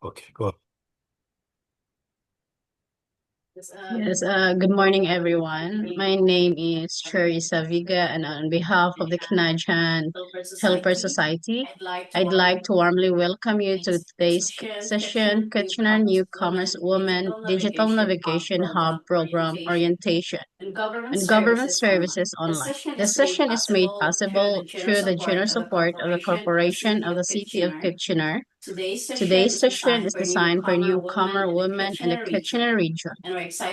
Okay, go. Yes, good morning, everyone. My name is Charissa Viga, and on behalf of the Canadian Helper Society, I'd like to warmly welcome you to today's session, Kitchener Newcomers Women Digital Navigation Hub Program Orientation and Government Services Online. The session is made possible through the generous support of the Corporation of the City of Kitchener. Today's session is designed for newcomer women in the Kitchener region,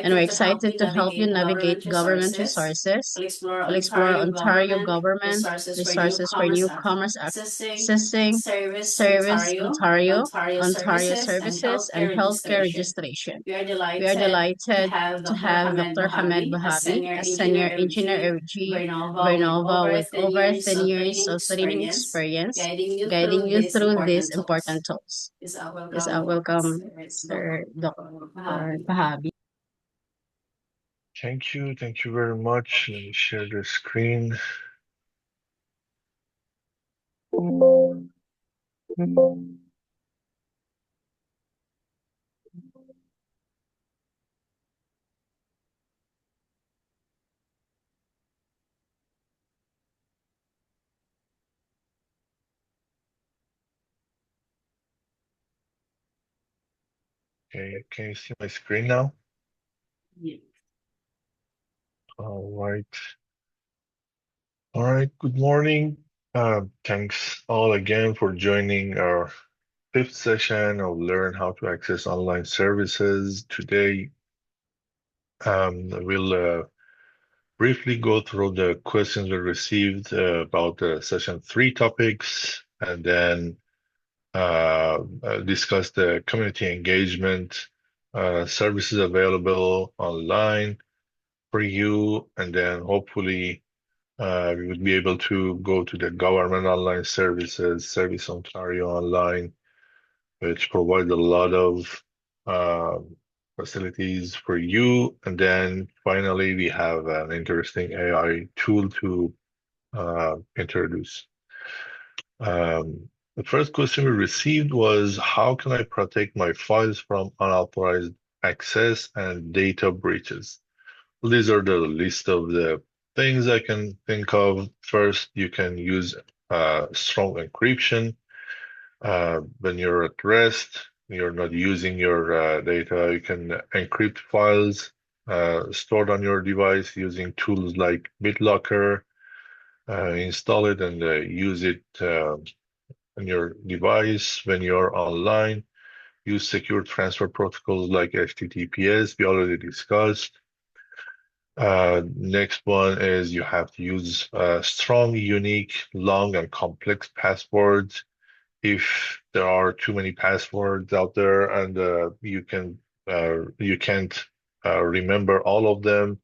and we're excited to help you navigate government resources. We'll explore Ontario government resources for newcomers accessing Service Ontario, Ontario services, and healthcare registration. We are delighted to have Dr. Hamed Vahabi, a senior engineer at Vernova with over 10 years of training experience, guiding you through these important tools. Yes, welcome, Sir Dr. Vahabi. Thank you very much. Let me share the screen. Okay, can you see my screen now? All right. All right, good morning. Thanks all again for joining our fifth session of Learn How to Access Online Services. Today, we'll briefly go through the questions we received about the session three topics, and then discuss the community engagement services available online for you, and then hopefully we would be able to go to the government online services, Service Ontario Online, which provides a lot of uh, facilities for you. And then finally, we have an interesting AI tool to introduce. The first question we received was, how can I protect my files from unauthorized access and data breaches? These are the list of the things I can think of. First, you can use strong encryption. When you're at rest, you're not using your data, you can encrypt files stored on your device using tools like BitLocker. Install it and use it on your device when you're online. Use secure transfer protocols like HTTPS, we already discussed. Next one is you have to use strong, unique, long, and complex passwords. If there are too many passwords out there and you can't remember all of them,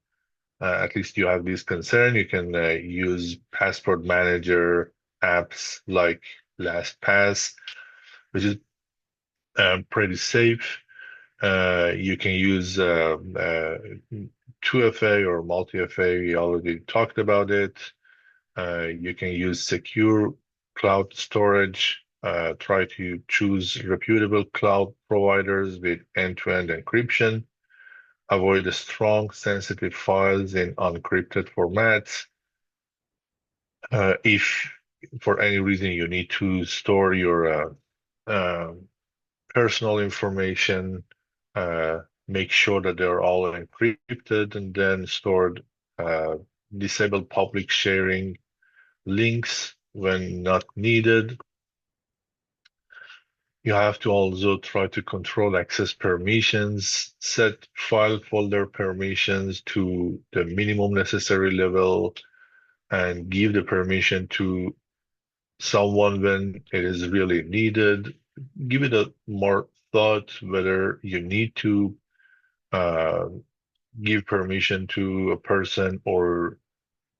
at least you have this concern, you can use password manager apps like LastPass, which is pretty safe. You can use 2FA or multi-FA. We already talked about it. You can use secure cloud storage. Try to choose reputable cloud providers with end-to-end encryption. Avoid the strong, sensitive files in unencrypted formats. If for any reason you need to store your uh, personal information, make sure that they're all encrypted and then stored. Uh, disable public sharing links when not needed. You have to also try to control access permissions, set file folder permissions to the minimum necessary level, and give the permission to someone when it is really needed. Give it a more thought whether you need to uh, give permission to a person, or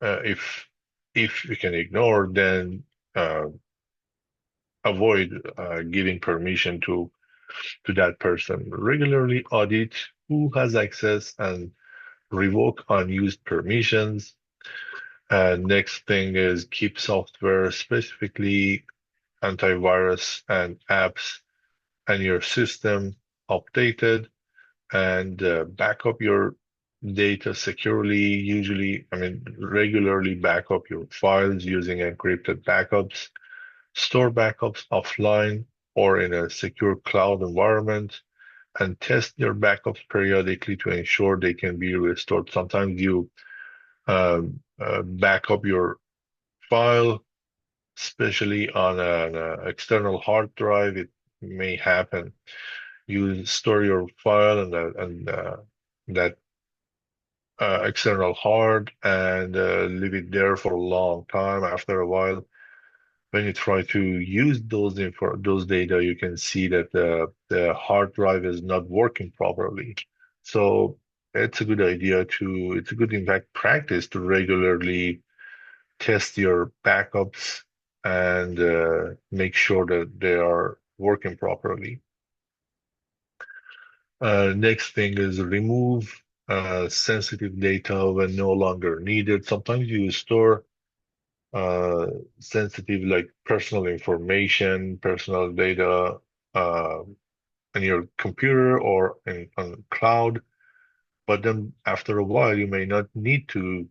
if you can ignore, then uh, avoid giving permission to that person. Regularly audit who has access and revoke unused permissions. Next thing is keep software, specifically antivirus and apps, and your system updated, and back up your data securely. Usually, I mean, regularly back up your files using encrypted backups. Store backups offline or in a secure cloud environment, and test your backups periodically to ensure they can be restored. Sometimes you back up your file, especially on an external hard drive. It may happen. You store your file and that external hard and leave it there for a long time. After a while, when you try to use those data, you can see that the hard drive is not working properly. So it's a good in fact practice to regularly test your backups and make sure that they are working properly. Next thing is remove sensitive data when no longer needed. Sometimes you store uh, sensitive, like personal information, personal data uh, on your computer or on cloud. But then after a while, you may not need to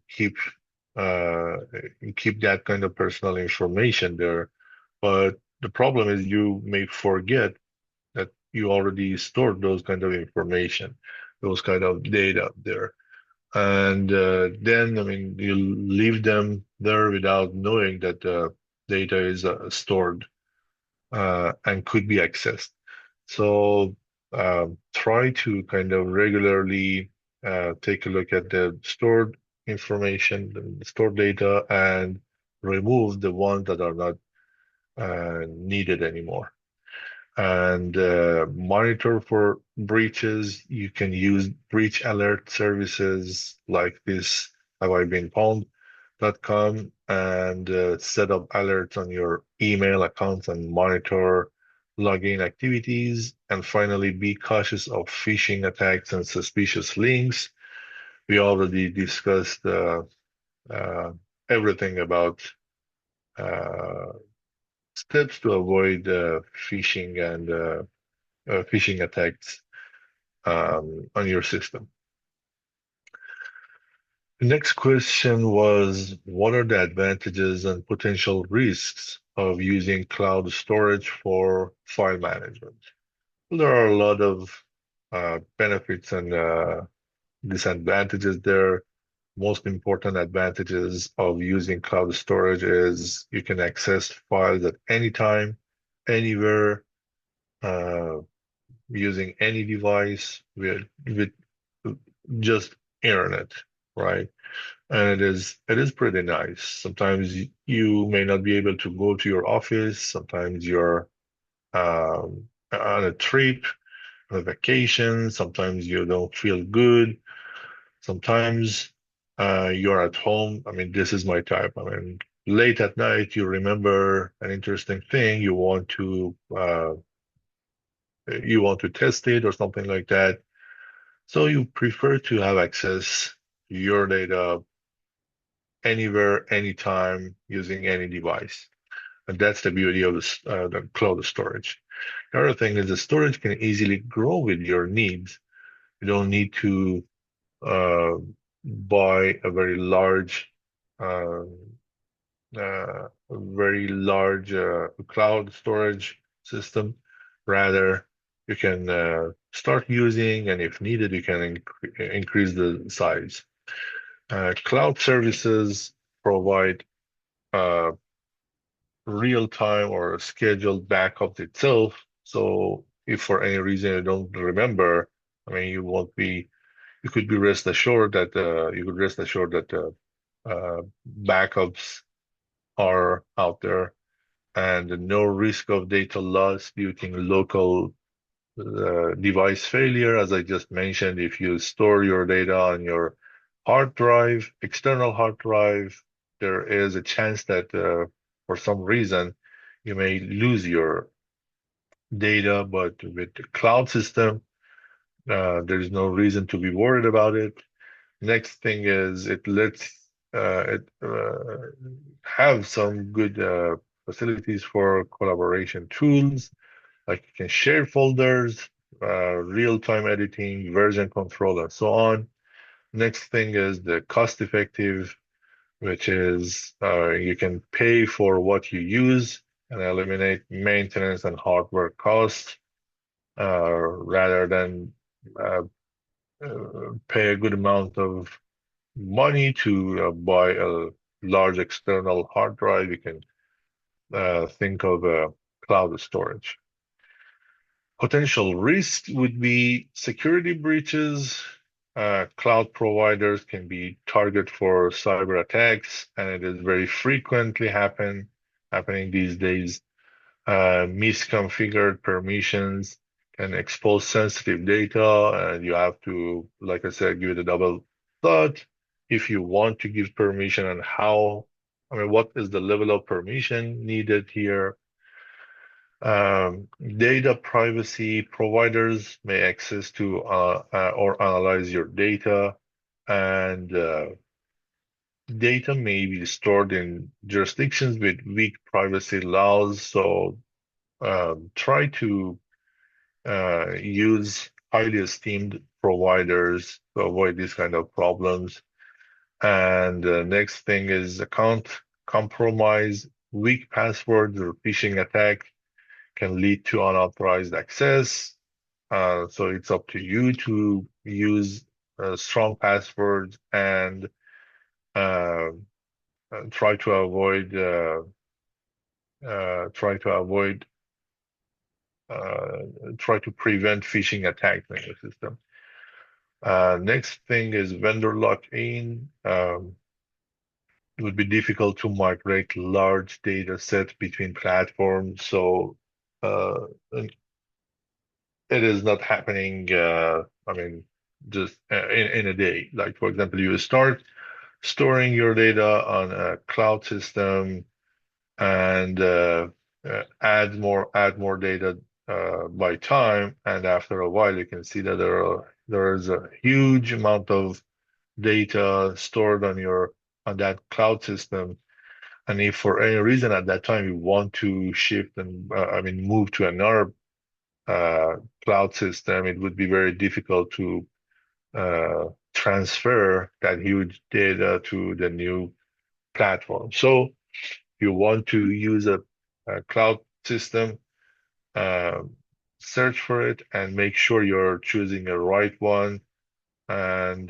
uh, keep that kind of personal information there. But the problem is you may forget that you already stored those kind of information, those kind of data there. And then, I mean, you leave them there without knowing that the data is stored and could be accessed. So try to kind of regularly take a look at the stored information, the stored data, and remove the ones that are not needed anymore. And monitor for breaches. You can use breach alert services like this have I been pwned.com and set up alerts on your email accounts and monitor login activities. And finally, be cautious of phishing attacks and suspicious links. We already discussed uh, everything about uh, steps to avoid phishing and phishing attacks on your system. The next question was, what are the advantages and potential risks of using cloud storage for file management? Well, there are a lot of benefits and disadvantages there. Most important advantages of using cloud storage is you can access files at any time, anywhere, uh, using any device with just internet, right? And it is pretty nice. Sometimes you may not be able to go to your office. Sometimes you're on a trip, on a vacation. Sometimes you don't feel good. Sometimes you're at home. I mean, this is my type. I mean, late at night, you remember an interesting thing. You want to test it or something like that. So you prefer to have access to your data anywhere, anytime, using any device. And that's the beauty of the cloud storage. The other thing is the storage can easily grow with your needs. You don't need to uh, buy uh, a very large cloud storage system. Rather, you can start using, and if needed, you can increase the size. Cloud services provide uh, real-time or scheduled backups itself. So if for any reason you don't remember, I mean, you could be rest assured that backups are out there and no risk of data loss due to local device failure. As I just mentioned, if you store your data on your hard drive, external hard drive, there is a chance that for some reason you may lose your data, but with the cloud system, there is no reason to be worried about it. Next thing is it lets it have some good facilities for collaboration tools like you can share folders, real-time editing, version control, and so on. Next thing is the cost-effective, which is you can pay for what you use and eliminate maintenance and hardware costs rather than uh, pay a good amount of money to buy a large external hard drive. You can think of cloud storage. Potential risk would be security breaches. Cloud providers can be target for cyber attacks, and it is very frequently happening these days. Misconfigured permissions can expose sensitive data, and you have to, like I said, give it a double thought if you want to give permission and how. I mean, what is the level of permission needed here? Data privacy providers may access to or analyze your data, and data may be stored in jurisdictions with weak privacy laws. So try to use highly esteemed providers to avoid these kind of problems. And next thing is account compromise. Weak passwords or phishing attack can lead to unauthorized access. So it's up to you to use strong passwords and uh, try to avoid try to avoid uh, try to prevent phishing attacks in the system. Next thing is vendor lock-in. It would be difficult to migrate large data sets between platforms, so uh, it is not happening. I mean, just in a day. Like for example, you start storing your data on a cloud system and add more data by time, and after a while, you can see that there is a huge amount of data stored on that cloud system. And if for any reason at that time you want to shift and I mean move to another uh, cloud system, it would be very difficult to uh, transfer that huge data to the new platform. So you want to use a cloud system, uh, search for it and make sure you're choosing a right one, and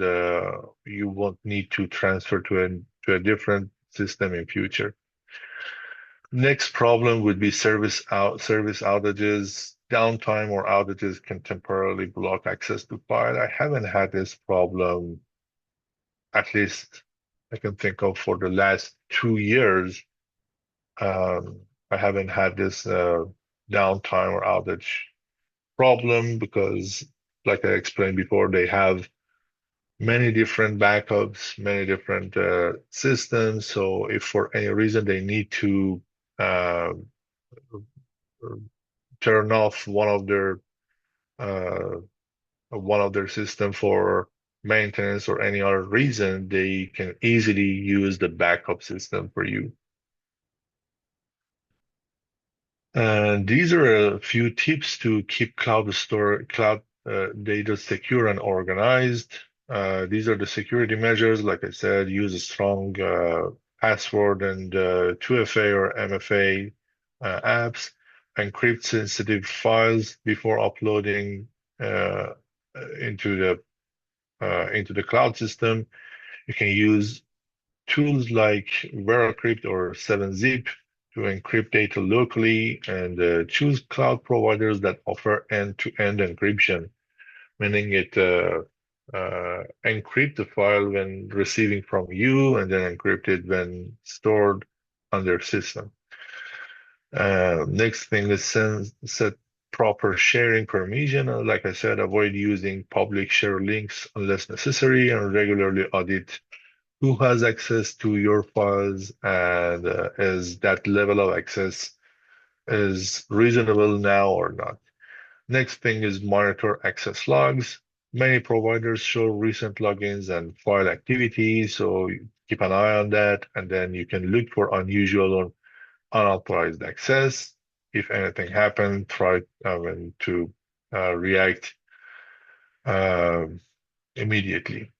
you won't need to transfer to a different system in future. Next problem would be service outages. Downtime or outages can temporarily block access to file. I haven't had this problem, at least I can think of for the last 2 years. I haven't had this downtime or outage problem because, like I explained before, they have many different backups, many different systems. So if for any reason they need to uh, turn off uh, one of their system for maintenance or any other reason, they can easily use the backup system for you. And these are a few tips to keep cloud data secure and organized. These are the security measures. Like I said, use a strong password and 2FA or MFA apps. Encrypt sensitive files before uploading uh, into the cloud system. You can use tools like VeraCrypt or 7-Zip to encrypt data locally, and choose cloud providers that offer end-to-end encryption, meaning it encrypt the file when receiving from you and then encrypt it when stored on their system. Next thing is set proper sharing permission. Like I said, avoid using public share links unless necessary, and regularly audit who has access to your files, and is that level of access is reasonable now or not. Next thing is monitor access logs. Many providers show recent logins and file activity, so keep an eye on that, and then you can look for unusual or unauthorized access. if anything happened, try to react um immediately.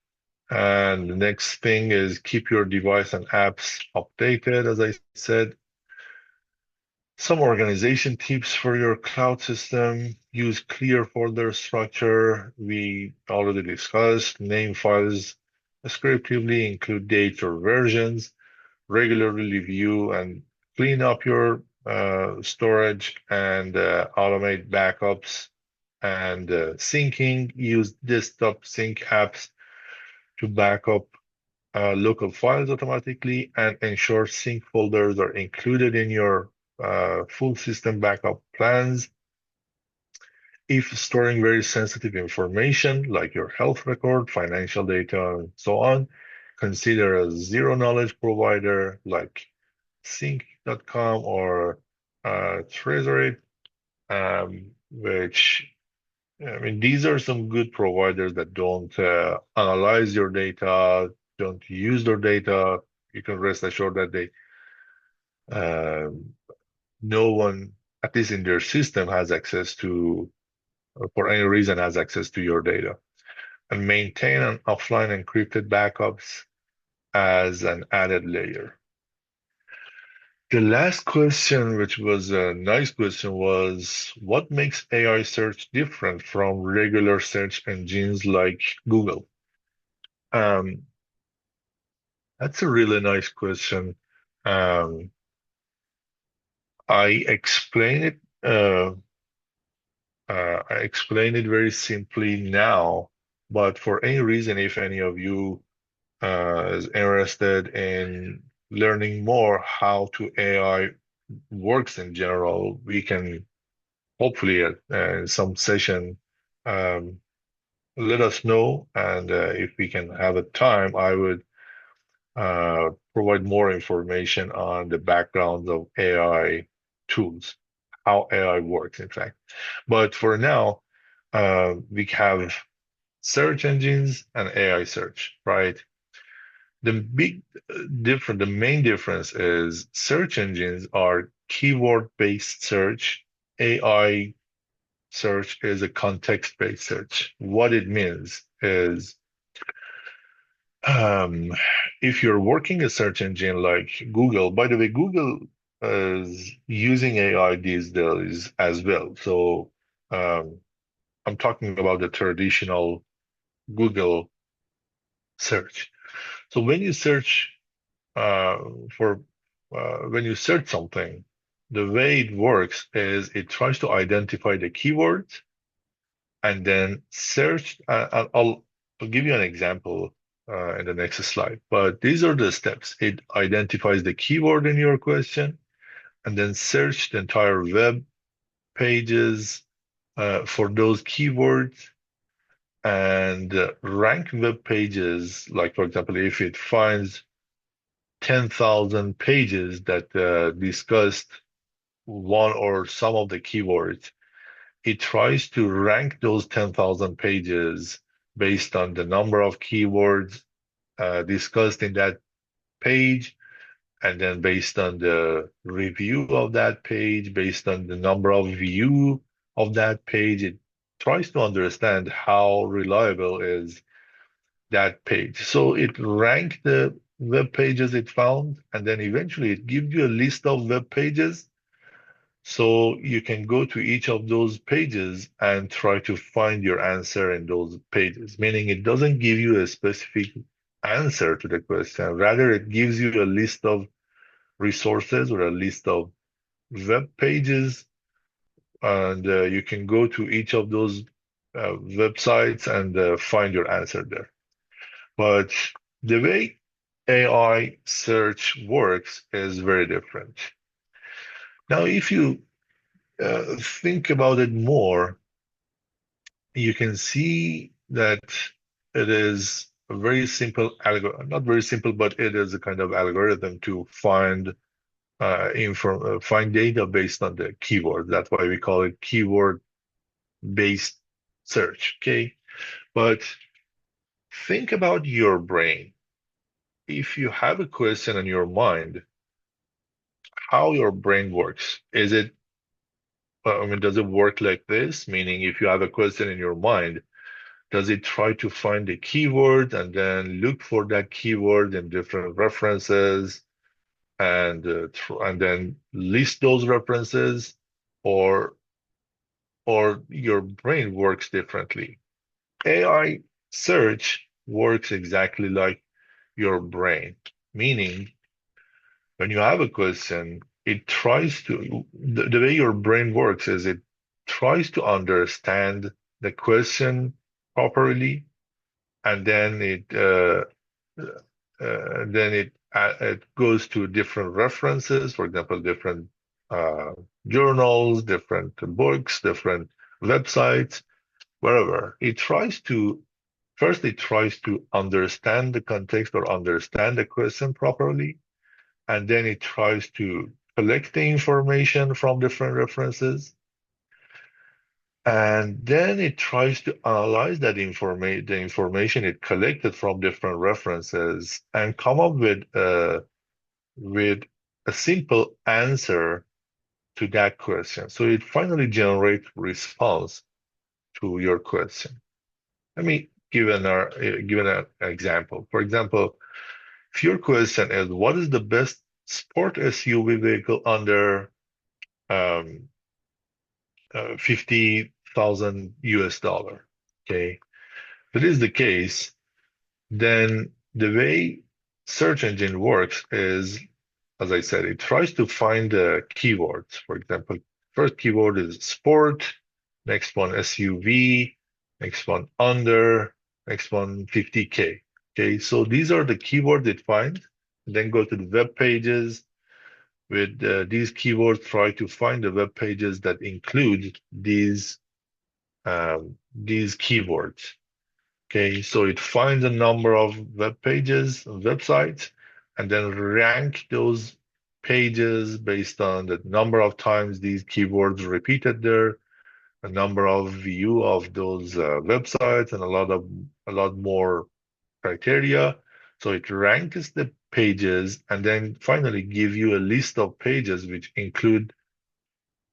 And the next thing is keep your device and apps updated, as I said. Some organization tips for your cloud system. Use clear folder structure. We already discussed. Name files descriptively, include dates or versions. Regularly review and clean up your storage and automate backups and syncing. Use desktop sync apps to back up local files automatically and ensure sync folders are included in your full system backup plans. If storing very sensitive information like your health record, financial data, and so on, consider a zero knowledge provider like sync.com or Treasury, which I mean, these are some good providers that don't analyze your data, don't use their data. You can rest assured that um, no one, at least in their system, has access to, or for any reason, has access to your data. And maintain an offline encrypted backups as an added layer. The last question, which was a nice question, was what makes AI search different from regular search engines like Google? Um, that's a really nice question. Um, I explain it. I explain it very simply now, but for any reason, if any of you is interested in learning more how to AI works in general, we can hopefully at some session um, let us know, and if we can have a time, I would provide more information on the backgrounds of AI tools, how AI works, in fact. But for now, we have search engines and AI search, right? The big the main difference is search engines are keyword-based search. AI search is a context-based search. What it means is Um, if you're working a search engine like Google, by the way, Google is using AI these days as well. So um, I'm talking about the traditional Google search. So when you search uh, for when you search something, the way it works is it tries to identify the keywords and then search. I'll give you an example in the next slide. But these are the steps. It identifies the keyword in your question and then search the entire web pages for those keywords and rank web pages. Like, for example, if it finds 10,000 pages that discussed one or some of the keywords, it tries to rank those 10,000 pages based on the number of keywords discussed in that page, and then based on the review of that page, based on the number of view of that page, it tries to understand how reliable is that page. So it ranked the web pages it found, and then eventually it gives you a list of web pages so you can go to each of those pages and try to find your answer in those pages, meaning it doesn't give you a specific answer to the question. Rather, it gives you a list of resources or a list of web pages, and you can go to each of those websites and find your answer there. But the way AI search works is very different. Now, if you think about it more, you can see that it is a very simple algorithm, not very simple, but it is a kind of algorithm to find find data based on the keyword. That's why we call it keyword based search. Okay. But think about your brain. If you have a question in your mind, how your brain works. Is it I mean, does it work like this? Meaning, if you have a question in your mind, does it try to find a keyword and then look for that keyword in different references and then list those references, or your brain works differently? AI search works exactly like your brain, meaning when you have a question, it tries to, the way your brain works is it tries to understand the question properly, and then it goes to different references, for example, different uh, journals, different books, different websites, wherever. It tries to understand the context or understand the question properly, and then it tries to collect the information from different references, and then it tries to analyze the information it collected from different references and come up with a simple answer to that question. So it finally generates response to your question. Let me give an example. For example, if your question is, what is the best sport SUV vehicle under um, 50,000 US dollar? Okay. If it is the case, then the way search engine works is, as I said, it tries to find the keywords. For example, first keyword is sport, next one SUV, next one under, next one 50K. Okay, so these are the keywords it finds. Then go to the web pages with these keywords, try to find the web pages that include these keywords. Okay, so it finds a number of web pages, websites, and then rank those pages based on the number of times these keywords repeated there, a number of view of those websites, and a lot more criteria. So it ranks the pages and then finally give you a list of pages which include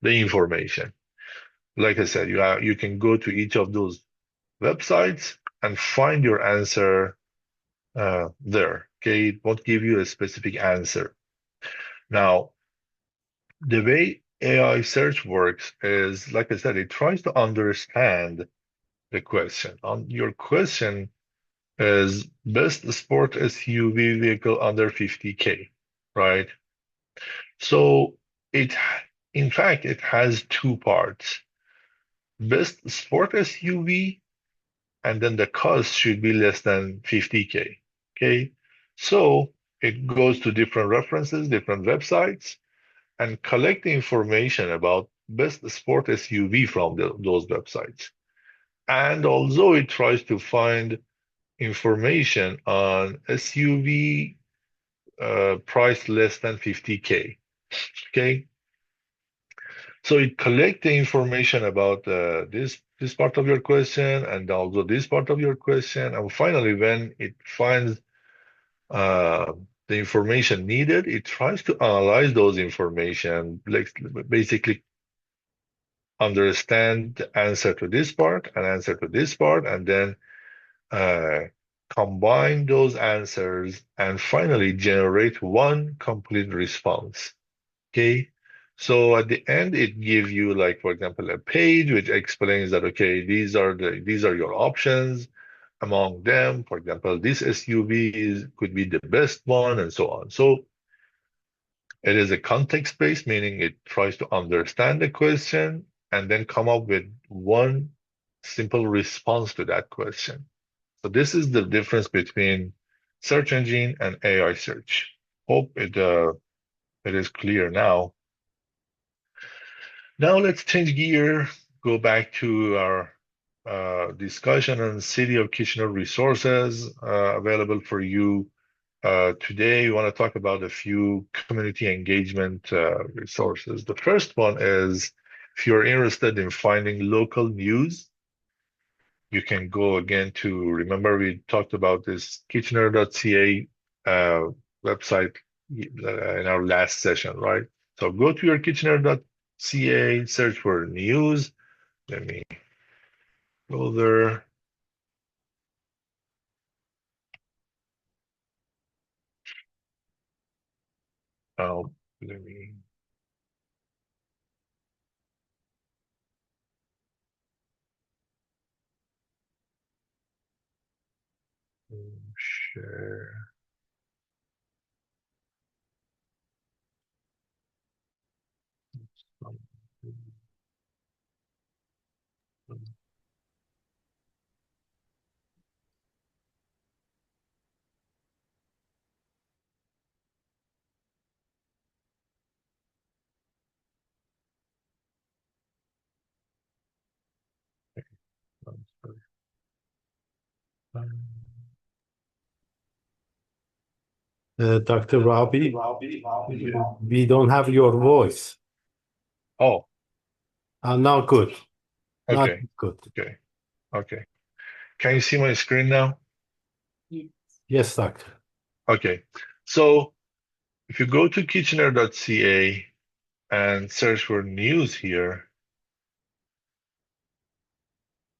the information. Like I said, you can go to each of those websites and find your answer there. Okay, it won't give you a specific answer. Now, the way AI search works is, like I said, it tries to understand the question. On your question is best sport SUV vehicle under 50K, right? So it, in fact, it has two parts. Best sport SUV, and then the cost should be less than 50K. Okay. So it goes to different references, different websites, and collect the information about best sport SUV from those websites. And also it tries to find information on SUV priced less than 50K. Okay. So it collect the information about this part of your question and also this part of your question. And finally, when it finds uh, the information needed, it tries to analyze those information, like basically understand the answer to this part and answer to this part, and then uh, combine those answers and finally generate one complete response. Okay. So at the end, it gives you, like, for example, a page which explains that, okay, these are your options. Among them, for example, this SUV could be the best one, and so on. So it is a context-based, meaning it tries to understand the question and then come up with one simple response to that question. So this is the difference between search engine and AI search. Hope it is clear now. Now let's change gear, go back to our discussion on City of Kitchener resources available for you. Today, we want to talk about a few community engagement resources. The first one is, if you're interested in finding local news, you can go again to, remember we talked about this kitchener.ca website in our last session, right? So go to your kitchener.ca kitchener.ca, search for news. Let me go there. Let me share. Dr. Vahabi, Yeah. we don't have your voice. Oh, Now good. Not okay, good. okay, okay. Can you see my screen now? Yes, doctor. Okay. So if you go to kitchener.ca and search for news here,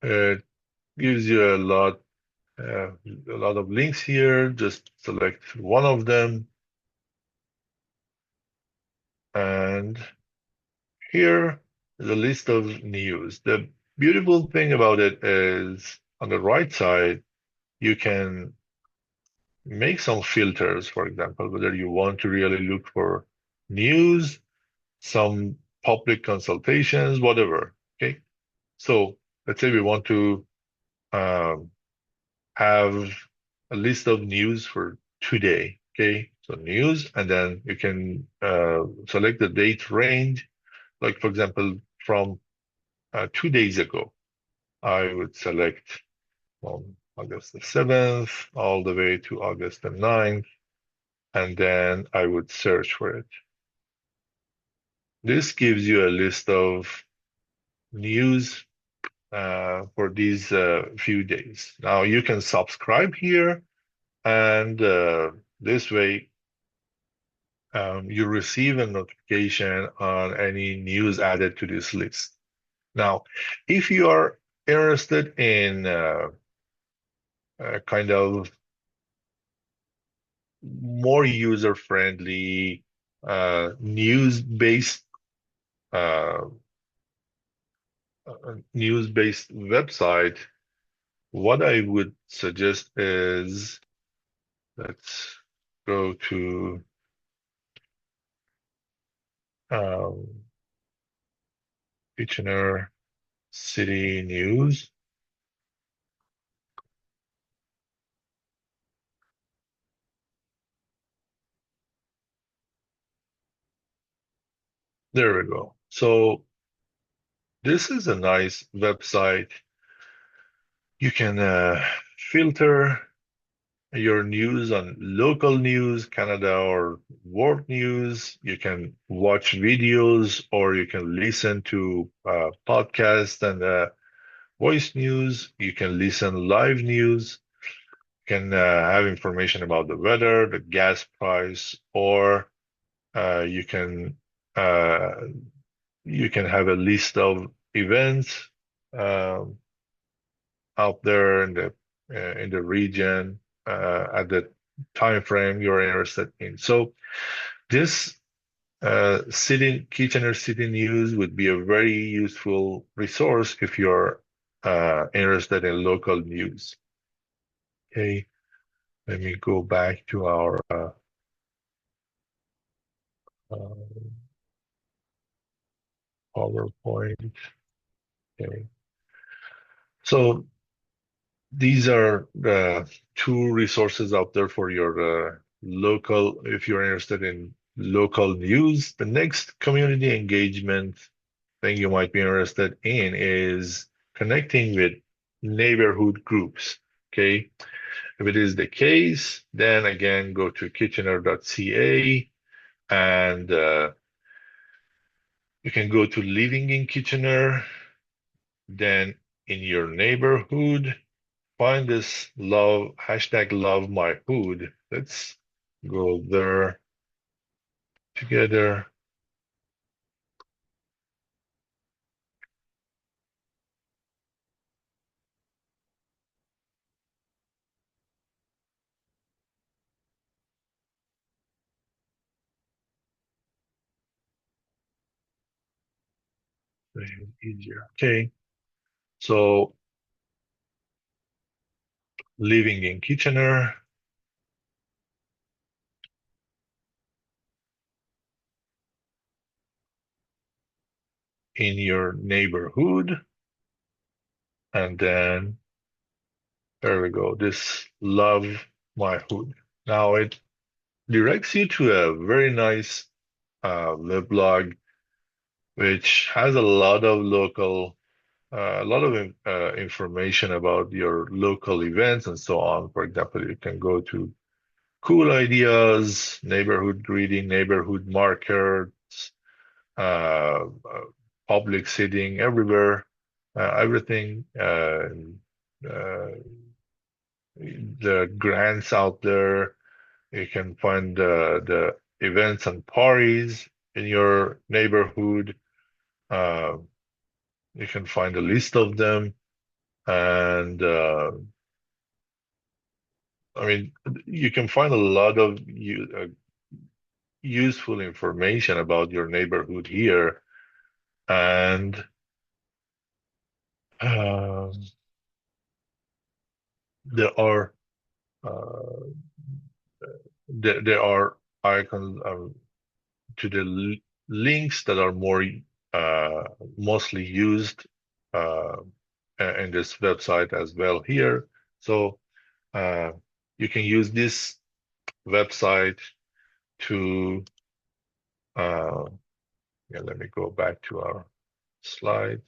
it gives you a lot of links here. Just select one of them, and here is a list of news. The beautiful thing about it is on the right side, you can make some filters, for example, whether you want to really look for news, some public consultations, whatever. Okay. So let's say we want to um, have a list of news for today. Okay. So news, and then you can select the date range. Like, for example, from 2 days ago, I would select from August the 7th all the way to August the 9th, and then I would search for it. This gives you a list of news for these few days. Now you can subscribe here, and this way you receive a notification on any news added to this list. Now, if you are interested in kind of more user-friendly uh, news-based website, what I would suggest is let's go to um, Kitchener City News. There we go. So this is a nice website. You can filter your news on local news, Canada or world news. You can watch videos or you can listen to podcasts and voice news. You can listen live news. You can have information about the weather, the gas price, or you can uh, you can have a list of events um, out there in the region at the time frame you're interested in. So this Kitchener City News would be a very useful resource if you're interested in local news. Okay, let me go back to our uh, PowerPoint. Okay, so these are the two resources out there for your local, if you're interested in local news. The next community engagement thing you might be interested in is connecting with neighborhood groups. Okay. If it is the case, then again, go to kitchener.ca and you can go to living in Kitchener, then in your neighborhood. Find this love my hood. Let's go there together. easier. Okay, so living in Kitchener. In your neighborhood, and then there we go. This love my hood. Now it directs you to a very nice weblog, which has a lot of information about your local events and so on. For example, you can go to cool ideas, neighborhood greeting, neighborhood markers, uh, uh, public seating everywhere, everything. Uh, the grants out there. You can find the events and parties in your neighborhood. Uh, you can find a list of them. And I mean, you can find a lot of useful information about your neighborhood here. And um there are uh, there are icons to the links that are more uh, mostly used uh, in this website as well here. So uh, you can use this website to yeah, let me go back to our slide.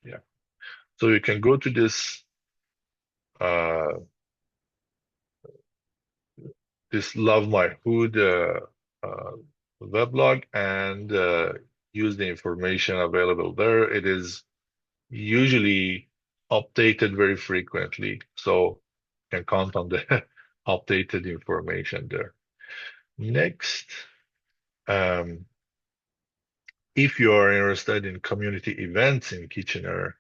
Yeah, so you can go to uh, this Love My Hood uh, weblog and use the information available there. It is usually updated very frequently, so you can count on the updated information there. Next, um, if you are interested in community events in Kitchener,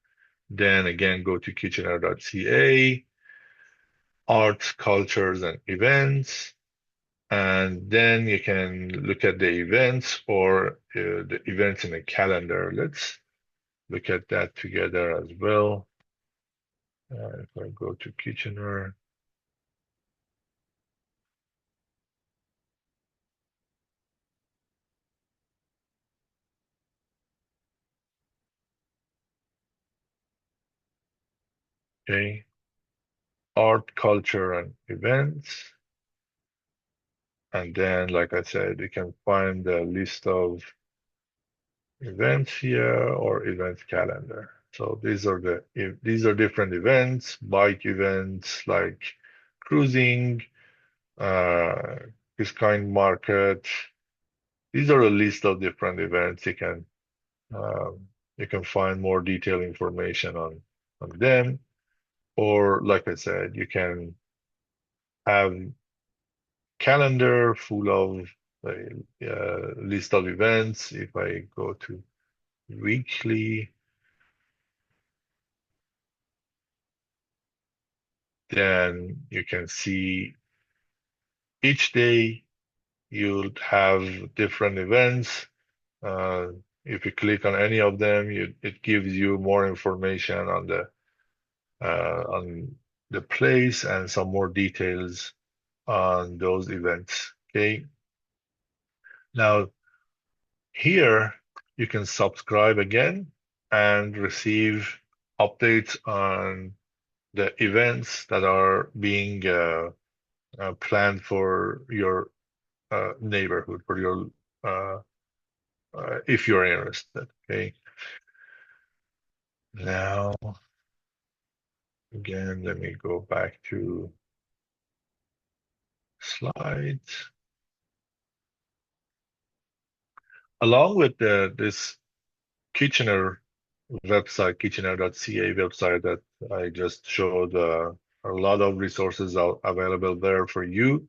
then again go to kitchener.ca, arts, cultures, and events. And then you can look at the events or the events in a calendar. Let's look at that together as well. If I go to Kitchener, okay, art, culture, and events. And then, like I said, you can find the list of events here or events calendar. So these are different events, bike events like cruising, uh, this kind market. These are a list of different events. You can find more detailed information on them. Or like I said, you can have calendar full of a list of events. If I go to weekly, then you can see each day you'll have different events. Uh, if you click on any of them, it gives you more information on the place and some more details on those events. Okay. Now here you can subscribe again and receive updates on the events that are being planned for your neighborhood, for your uh, if you're interested. Okay. Now, again, let me go back to slides. Along with this Kitchener website, kitchener.ca website that I just showed, a lot of resources are available there for you.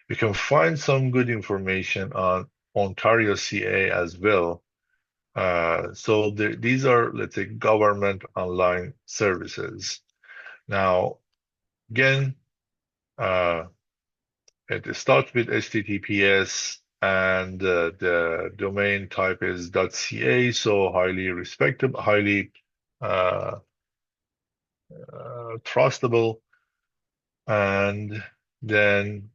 You can find some good information on ontario.ca as well. So these are, let's say, government online services. Now, again, it starts with HTTPS and the domain type is .ca, so highly respectable, highly uh, trustable. And then,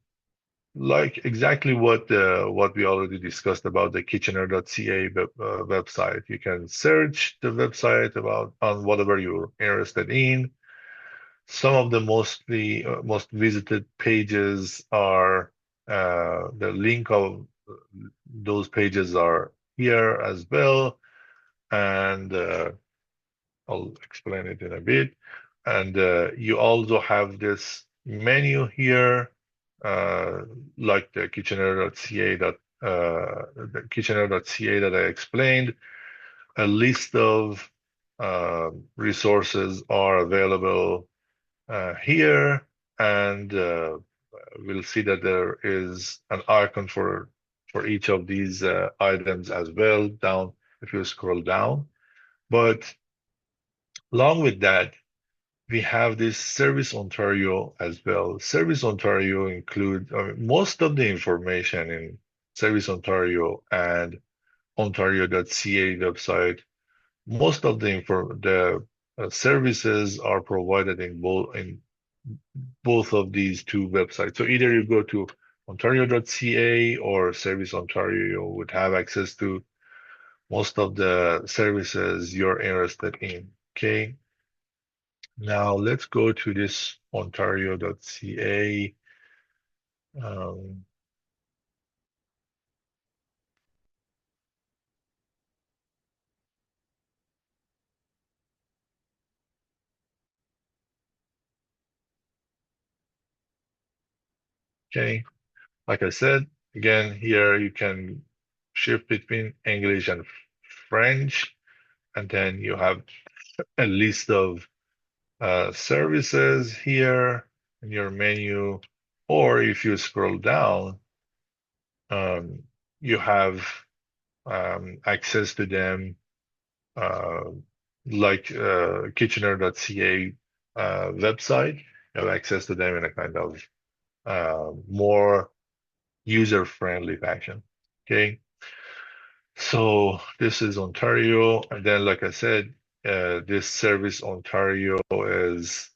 like exactly what we already discussed about the kitchener.ca website, you can search the website about on whatever you're interested in. Some of the most visited pages are the link of those pages are here as well, and I'll explain it in a bit. And you also have this menu here, uh, like the kitchener.ca that I explained. A list of resources are available here, and we'll see that there is an icon for each of these items as well down if you scroll down. But along with that, we have this Service Ontario as well. Service Ontario include most of the information in Service Ontario and ontario.ca website. Most of the services are provided in both of these two websites. So either you go to ontario.ca or Service Ontario, you would have access to most of the services you're interested in. Okay. Now let's go to this ontario.ca. Um, okay. Like I said, again, here you can shift between English and French, and then you have a list of services here in your menu. Or if you scroll down, um, you have access to them, uh, like kitchener.ca website. You have access to them in a kind of more user-friendly fashion. Okay. So this is Ontario. And then, like I said, this Service Ontario is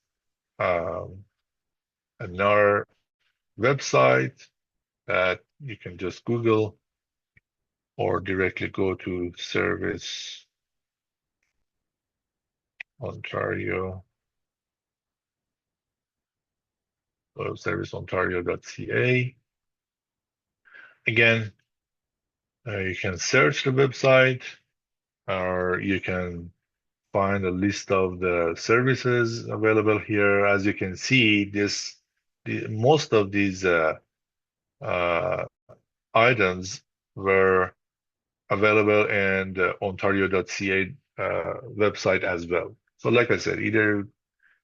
another website that you can just Google or directly go to Service Ontario or serviceontario.ca. Again, you can search the website or you can find a list of the services available here. As you can see, most of these uh, items were available in the ontario.ca website as well. So like I said, either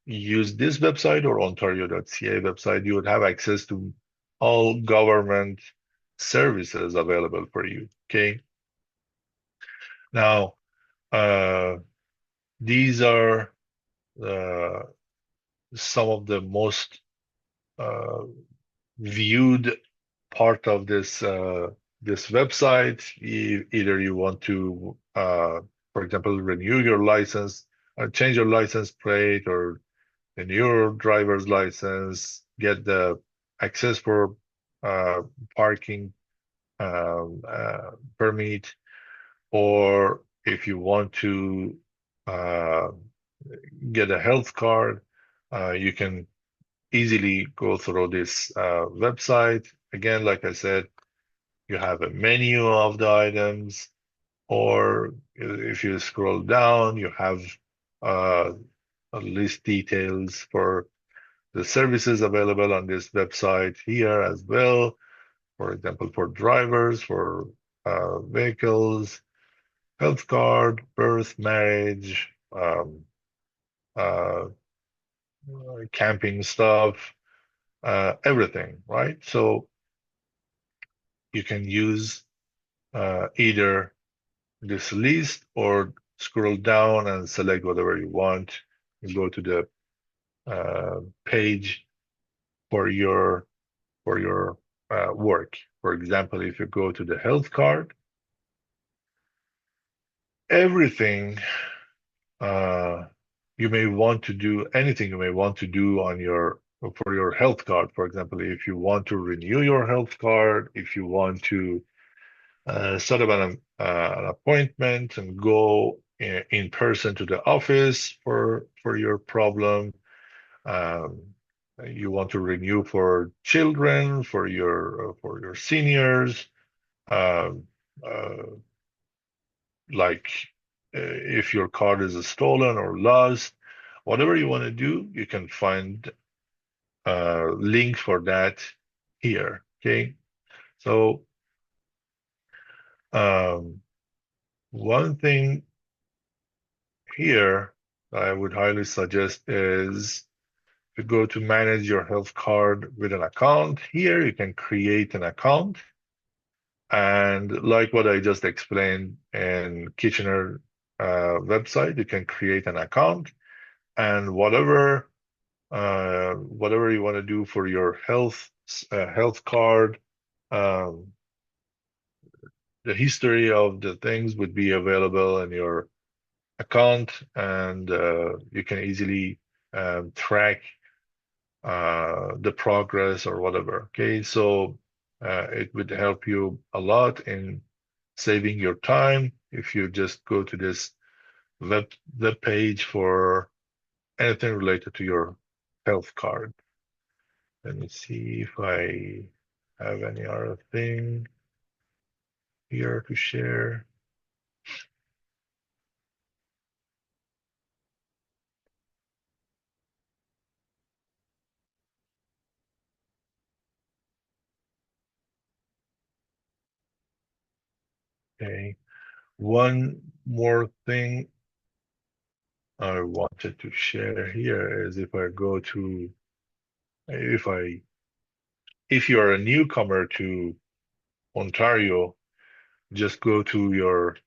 use this website or ontario.ca website, you would have access to all government services available for you. Okay. Now, these are uh, some of the most uh, viewed part of this website. Either you want to, for example, renew your license, change your license plate, or renew your driver's license, get the access for parking permit, or if you want to uh, get a health card, you can easily go through this website. Again, like I said, you have a menu of the items, or if you scroll down, you have uh, list details for the services available on this website here as well. For example, for drivers, for vehicles, health card, birth, marriage, uh, camping stuff, everything, right? So you can use either this list or scroll down and select whatever you want. You go to the page for your work. For example, if you go to the health card, everything you may want to do, anything you may want to do on for your health card. For example, if you want to renew your health card, if you want to set up an appointment and go in person to the office for your problem. Um, you want to renew for children, for your seniors, um, uh, like if your card is stolen or lost, whatever you want to do, you can find a link for that here. Okay, so um, one thing here I would highly suggest is to go to manage your health card with an account. Here you can create an account. And like what I just explained in Kitchener website, you can create an account and whatever you want to do for your health card, um, the history of the things would be available in your account, and you can easily track the progress or whatever. Okay, so it would help you a lot in saving your time if you just go to this web page for anything related to your health card. Let me see if I have any other thing here to share. Okay, one more thing I wanted to share here is if I go to if I if you are a newcomer to Ontario, just go to your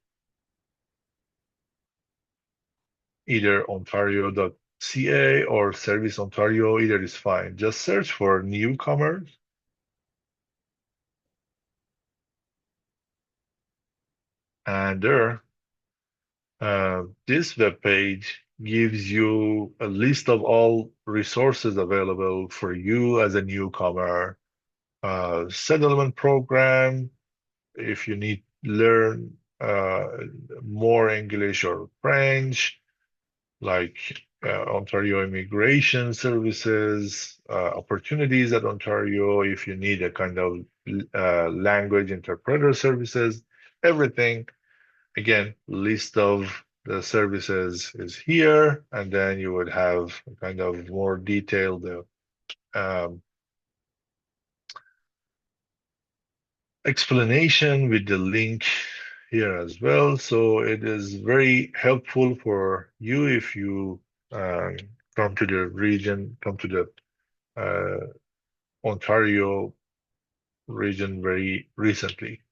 either ontario.ca or Service Ontario, either is fine. Just search for newcomers, and there, this web page gives you a list of all resources available for you as a newcomer. Settlement program, if you need to learn more English or French, like Ontario Immigration Services, opportunities at Ontario, if you need a kind of language interpreter services, everything. Again, list of the services is here, and then you would have a kind of more detailed um, explanation with the link here as well. So it is very helpful for you if you um, come to the region, come to the Ontario region very recently.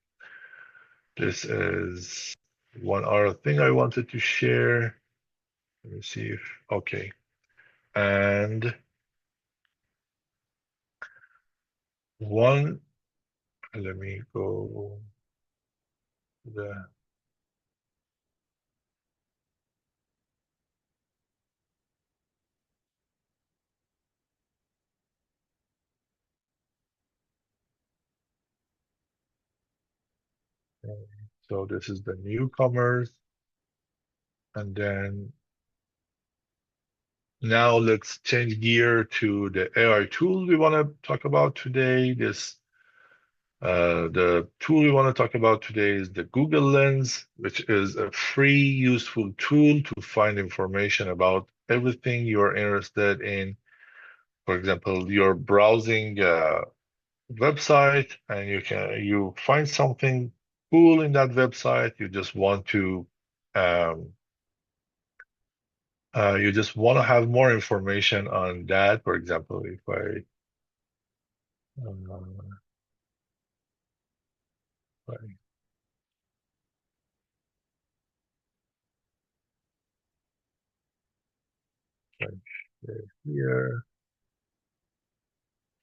This is one other thing I wanted to share. Let me see if, okay. And one, let me go the, so this is the newcomers. And then now let's change gear to the AI tool we want to talk about today. The tool we want to talk about today is the Google Lens, which is a free, useful tool to find information about everything you're interested in. For example, you're browsing a website and you find something cool in that website. Um, you just want to have more information on that. For example, if uh, I here,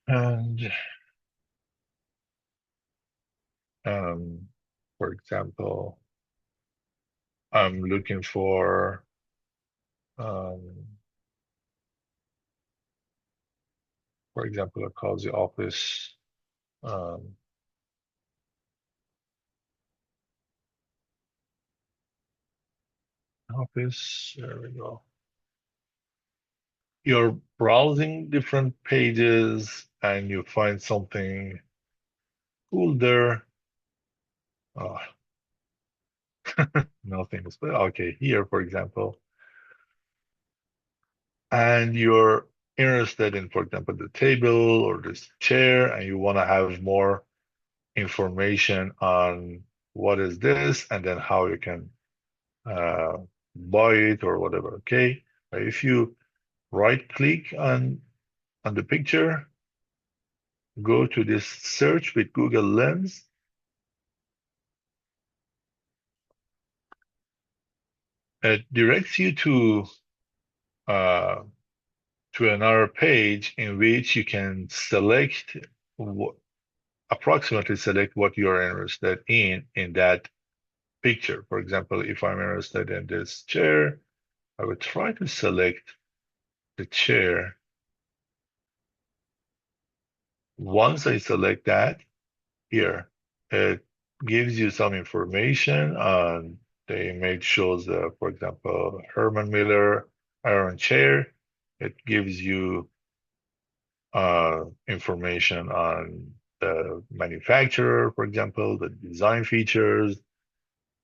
and For example, I'm looking for example, I call the office office. There we go. You're browsing different pages and you find something cool there. Oh, nothing. Okay, here, for example, and you're interested in, for example, the table or this chair, and you want to have more information on what is this, and then how you can buy it or whatever. Okay, if you right click on the picture, go to this search with Google Lens. It directs you to another page in which you can select approximately select what you're interested in that picture. For example, if I'm interested in this chair, I would try to select the chair. Once I select that, here, it gives you some information on the image shows, for example, Herman Miller iron chair. It gives you information on the manufacturer, for example, the design features,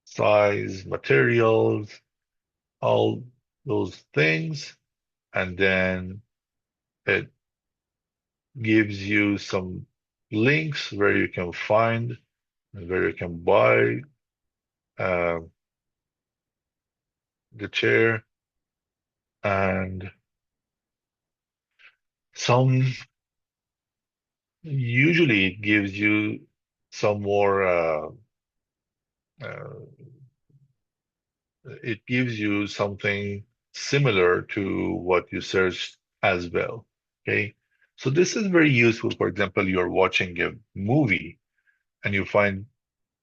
size, materials, all those things. And then it gives you some links where you can find and where you can buy the chair, and usually it gives you some more it gives you something similar to what you searched as well. Okay, so this is very useful. For example, you're watching a movie and you find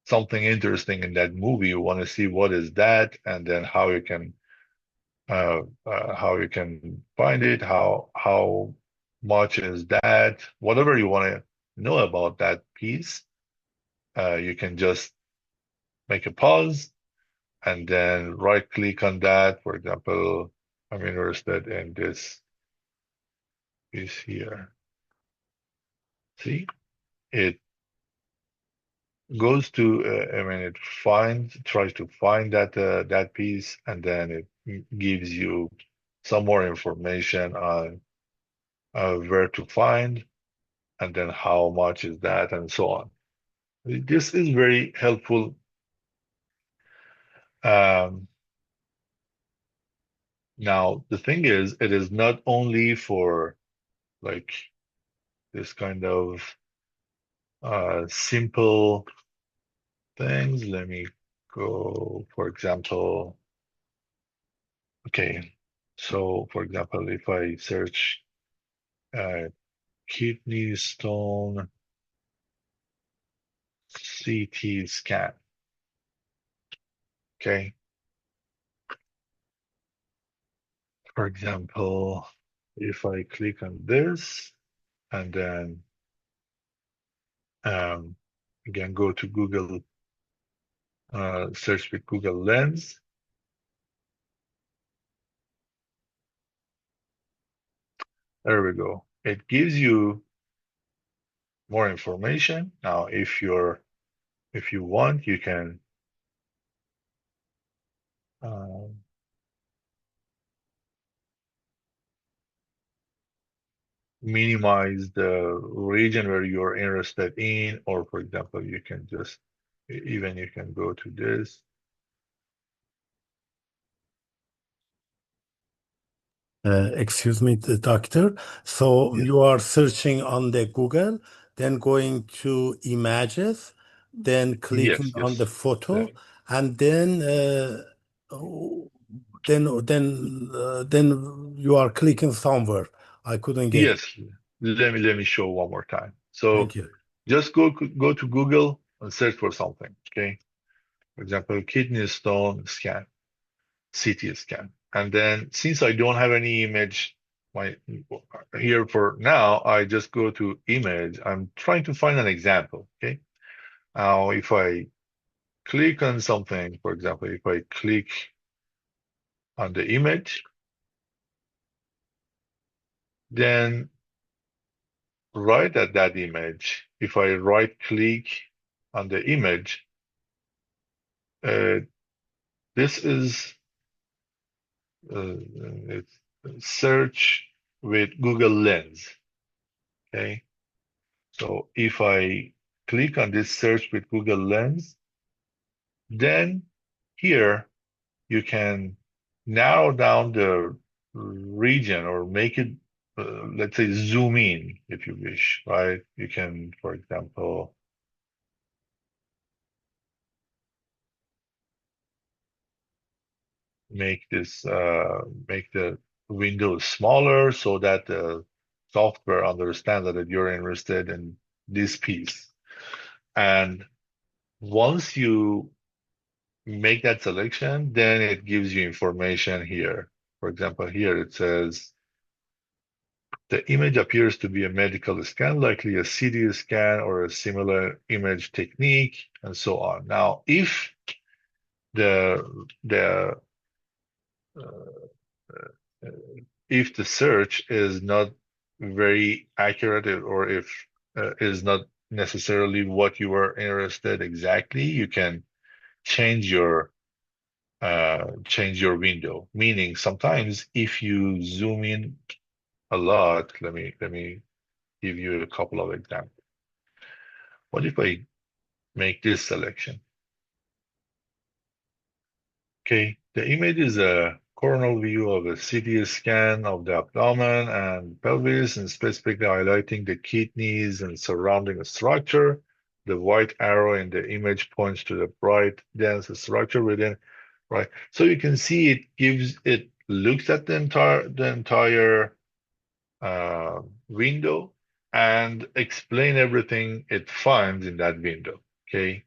something interesting in that movie, you want to see what is that, and then how you can find it, how much is that, whatever you want to know about that piece, you can just make a pause and then right click on that. For example, I'm interested in this piece here. See, it goes to, it tries to find that piece, and then it gives you some more information on where to find, and then how much is that, and so on. This is very helpful. Now, the thing is, it is not only for like this kind of simple things. Let me go, for example, okay. So, for example, if I search kidney stone CT scan, okay. For example, if I click on this and then again go to Google, search with Google Lens, there we go. It gives you more information. Now, if you want, you can minimize the region where you're interested in, or for example, you can just even you can go to this. Excuse me, the doctor. So Yes. you are searching on the Google, then going to images, then clicking Yes, on the yes. photo, and then then you are clicking somewhere. I couldn't get it. Yes. Let me show one more time. Thank So you. just go to Google and search for something. Okay. For example, kidney stone scan, CT scan. And then since I don't have any image here for now, I just go to image. I'm trying to find an example. Okay. Now, if I click on something, for example, if I click on the image, then right at that image, if I right click on the image, uh, this is it's search with Google Lens. Okay. So if I click on this search with Google Lens, then here you can narrow down the region or make it, let's say, zoom in if you wish, right? You can, for example, make the window smaller so that the software understands that you're interested in this piece. And once you make that selection, then it gives you information here. For example, here it says the image appears to be a medical scan, likely a CT scan or a similar image technique, and so on. Now, if the if the search is not very accurate or if is not necessarily what you are interested exactly, you can change your window. Meaning sometimes if you zoom in a lot, let me give you a couple of examples. What if I make this selection? Okay, the image is a coronal view of a CT scan of the abdomen and pelvis, and specifically highlighting the kidneys and surrounding structure. The white arrow in the image points to the bright, dense structure within. Right, so you can see it looks at the entire window and explain everything it finds in that window. Okay,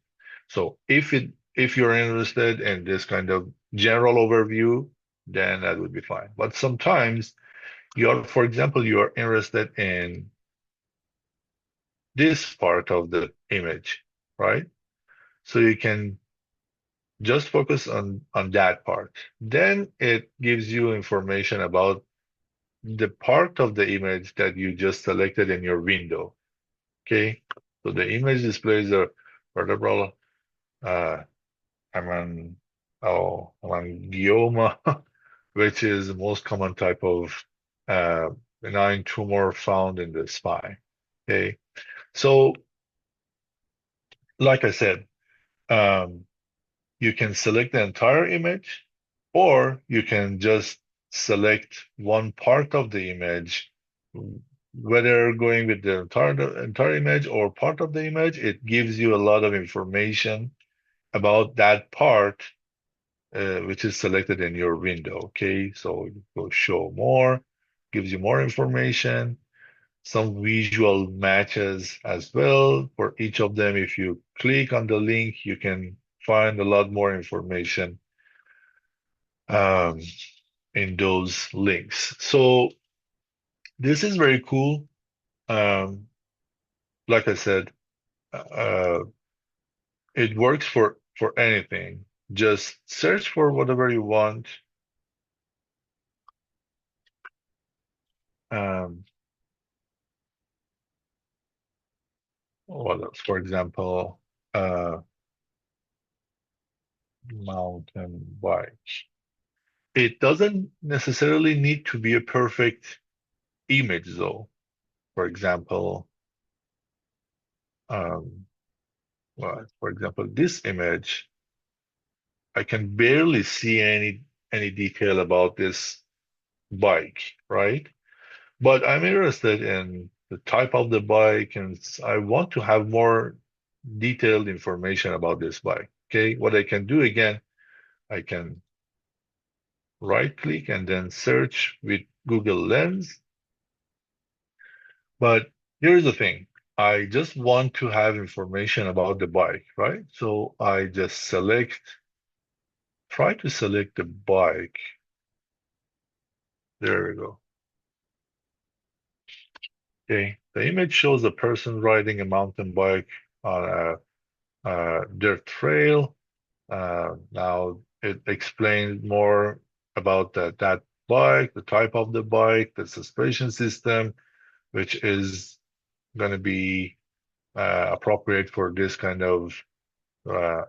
so if you're interested in this kind of general overview, then that would be fine. But sometimes for example, you're interested in this part of the image, right? So you can just focus on that part. Then it gives you information about the part of the image that you just selected in your window. Okay, so the image displays a vertebral uh, hemangioma, which is the most common type of benign tumor found in the spine. Okay, so like I said, um, you can select the entire image, or you can just select one part of the image, whether going with the entire image or part of the image. It gives you a lot of information about that part, which is selected in your window. Okay, so you go show more, gives you more information, some visual matches as well for each of them. If you click on the link, you can find a lot more information um, in those links. So this is very cool. Um, like I said, uh, it works for anything. Just search for whatever you want. Um, what else? For example, mountain bike. It doesn't necessarily need to be a perfect image, though. For example, um, well, for example, this image, I can barely see any detail about this bike, right? But I'm interested in the type of the bike, and I want to have more detailed information about this bike. Okay, what I can do again, I can right click and then search with Google Lens. But here's the thing. I just want to have information about the bike, right? So I just try to select the bike. There we go. Okay, the image shows a person riding a mountain bike on a dirt trail. Now it explains more about that bike, the type of the bike, the suspension system, which is going to be appropriate for this kind of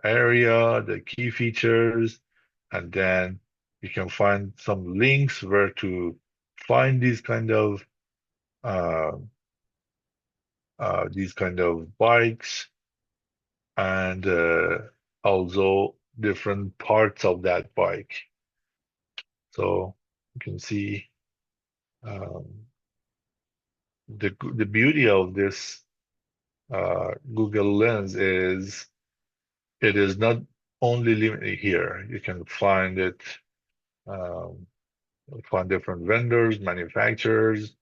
area, the key features, and then you can find some links where to find uh, these kind of bikes, and also different parts of that bike. So you can see um, the beauty of this Google Lens is it is not only limited here. You can find it, um, find different vendors, manufacturers.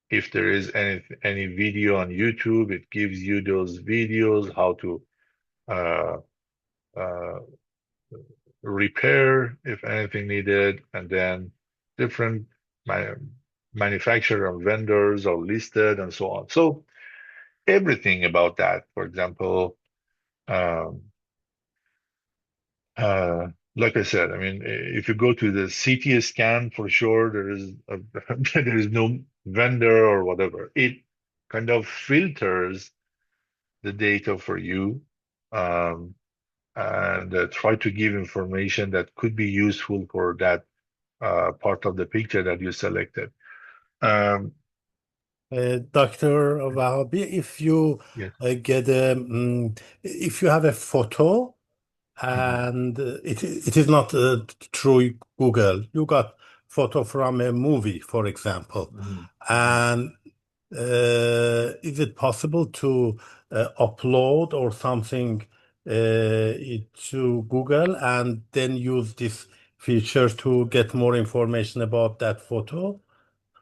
If there is any video on YouTube, it gives you those videos, how to uh, uh, repair if anything needed, and then different ma manufacturer and vendors are listed and so on. So everything about that, for example, um, uh, like I said, I mean, if you go to the CT scan, for sure, there is no vendor or whatever. It kind of filters the data for you, um, and try to give information that could be useful for that part of the picture that you selected. Um, Dr. Vahabi, if you yes. get if you have a photo Mhm. and it is not through Google, you got photo from a movie, for example, Mhm. Mhm. and is it possible to upload or something it to Google and then use this feature to get more information about that photo?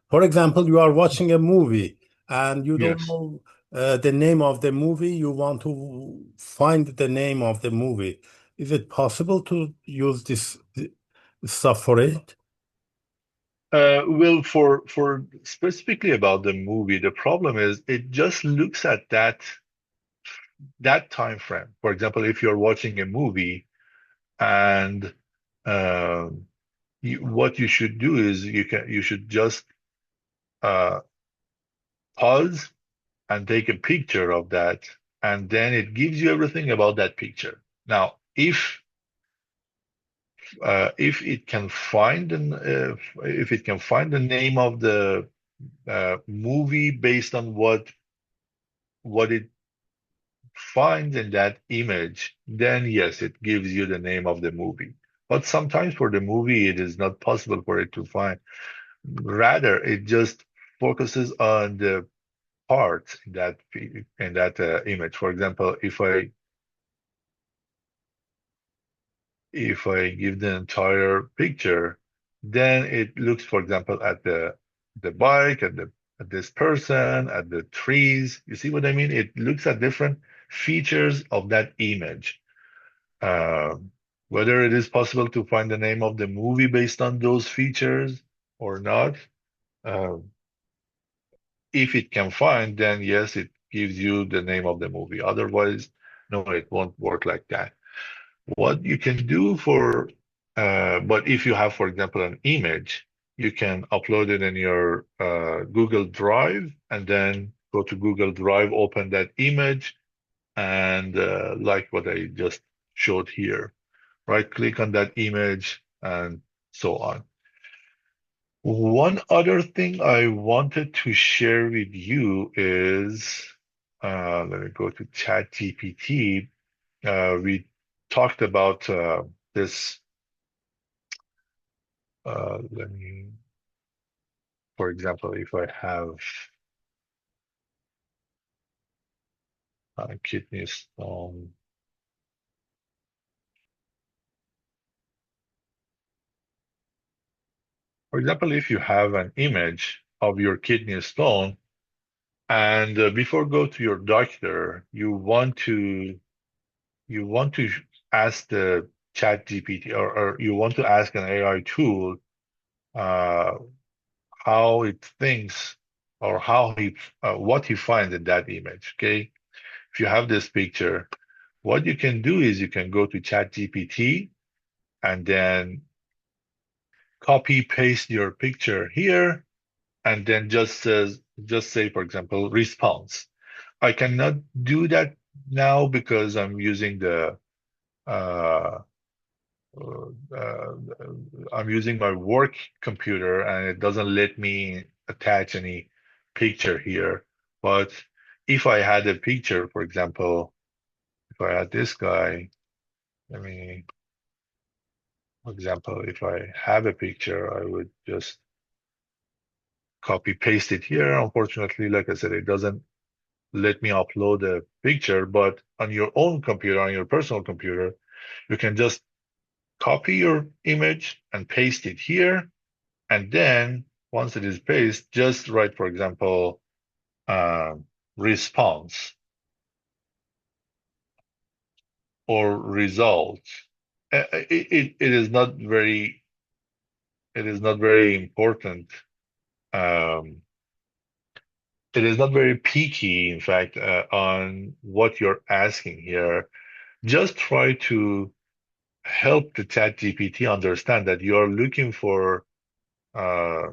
For example, you are watching a movie and you don't Yes. know the name of the movie. You want to find the name of the movie. Is it possible to use this stuff for it? Well, for specifically about the movie, the problem is it just looks at that time frame. For example, if you're watching a movie and um, what you should do is you should just uh, pause and take a picture of that, and then it gives you everything about that picture. Now, if it can find if it can find the name of the movie based on what it finds in that image, then yes, it gives you the name of the movie. But sometimes for the movie, it is not possible for it to find. Rather, it just focuses on the parts in that image. For example, if I give the entire picture, then it looks, for example, at the bike, at this person, at the trees. You see what I mean? It looks at different features of that image. Um, Whether it is possible to find the name of the movie based on those features or not. Um, if it can find, then yes, it gives you the name of the movie. Otherwise, no, it won't work like that. What you can do but if you have, for example, an image, you can upload it in your Google Drive and then go to Google Drive, open that image, and like what I just showed here, right click on that image and so on. One other thing I wanted to share with you is, let me go to ChatGPT. We talked about this. Let me, for example, if I have a kidney stone, for example, if you have an image of your kidney stone, And before go to your doctor, you want to ask the chat GPT, or you want to ask an AI tool uh, how it thinks, or how he what he finds in that image. Okay, if you have this picture, what you can do is you can go to chat GPT and then copy paste your picture here, and then just say, for example, response. I cannot do that now because I'm using the uh, uh, I'm using my work computer and it doesn't let me attach any picture here. But if I had a picture, for example, if I had this guy, let me, for example, if I have a picture, I would just copy paste it here. Unfortunately, like I said, it doesn't let me upload a picture, but on your own computer, on your personal computer, you can just copy your image and paste it here. And then once it is pasted, just write, for example, um, response or result. It is not very, it is not very important. Um, it is not very picky, in fact, on what you're asking here. Just try to help the chat GPT understand that you're looking for uh,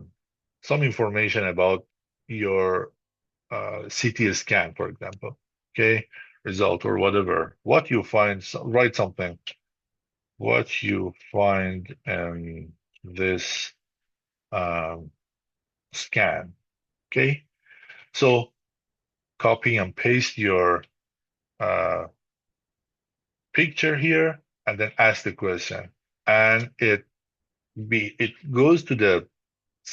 some information about your CT scan, for example, okay, result or whatever. What you find, write something. What you find in this um, scan, okay? So copy and paste your uh, picture here, and then ask the question, and it goes to the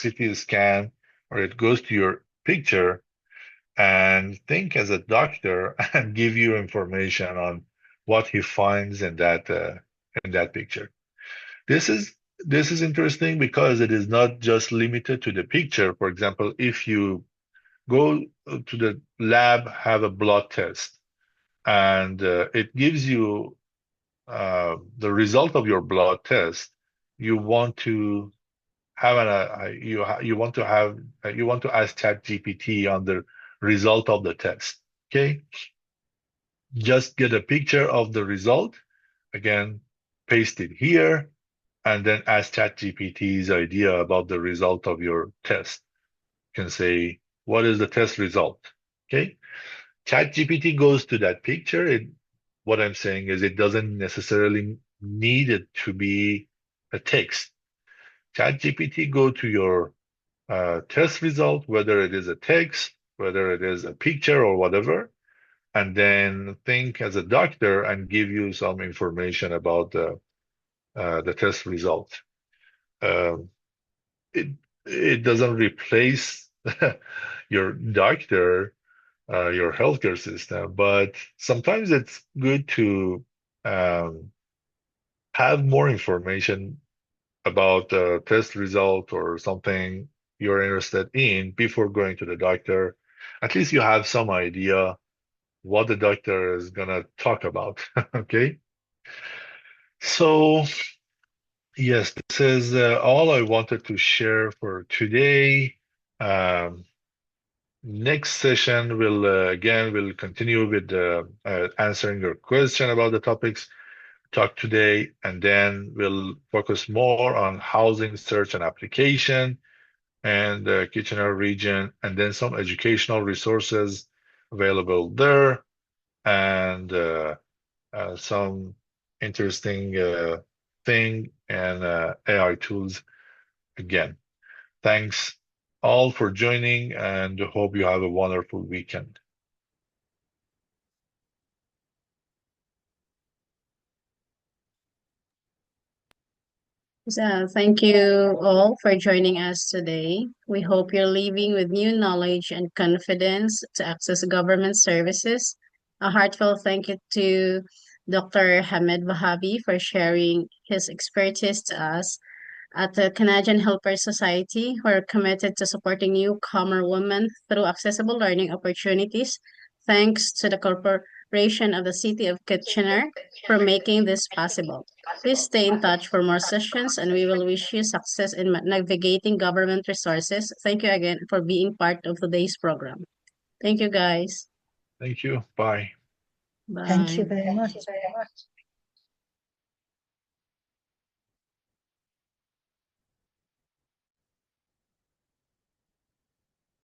CT scan, or it goes to your picture, and think as a doctor and give you information on what he finds in that picture. This is this is interesting because it is not just limited to the picture. For example, if you go to the lab, have a blood test, and it gives you the result of your blood test, you want to have you want to have you want to ask ChatGPT on the result of the test. Okay, just get a picture of the result. Again, paste it here, and then ask ChatGPT's idea about the result of your test. You can say, what is the test result? Okay. ChatGPT goes to that picture. What I'm saying is it doesn't necessarily need it to be a text. ChatGPT go to your test result, whether it is a text, whether it is a picture or whatever, and then think as a doctor and give you some information about the test result. Um, it it doesn't replace your doctor, your healthcare system, but sometimes it's good to um, have more information about the test result or something you're interested in before going to the doctor. At least you have some idea what the doctor is gonna talk about. Okay, so yes, this is all I wanted to share for today. Um, Next session will again we'll continue with answering your question about the topics talked today, and then we'll focus more on housing search and application and the Kitchener region, and then some educational resources available there, and some interesting thing and AI tools again. Thanks all for joining, and hope you have a wonderful weekend. So, thank you all for joining us today. We hope you're leaving with new knowledge and confidence to access government services. A heartfelt thank you to Dr. Hamed Vahabi for sharing his expertise to us. At the Canadian Helper Society, we're committed to supporting newcomer women through accessible learning opportunities, thanks to the Corporation of the City of Kitchener for making this possible. Please stay in touch for more sessions, and we will wish you success in navigating government resources. Thank you again for being part of today's program. Thank you, guys. Thank you. Bye. Bye. Thank you very much.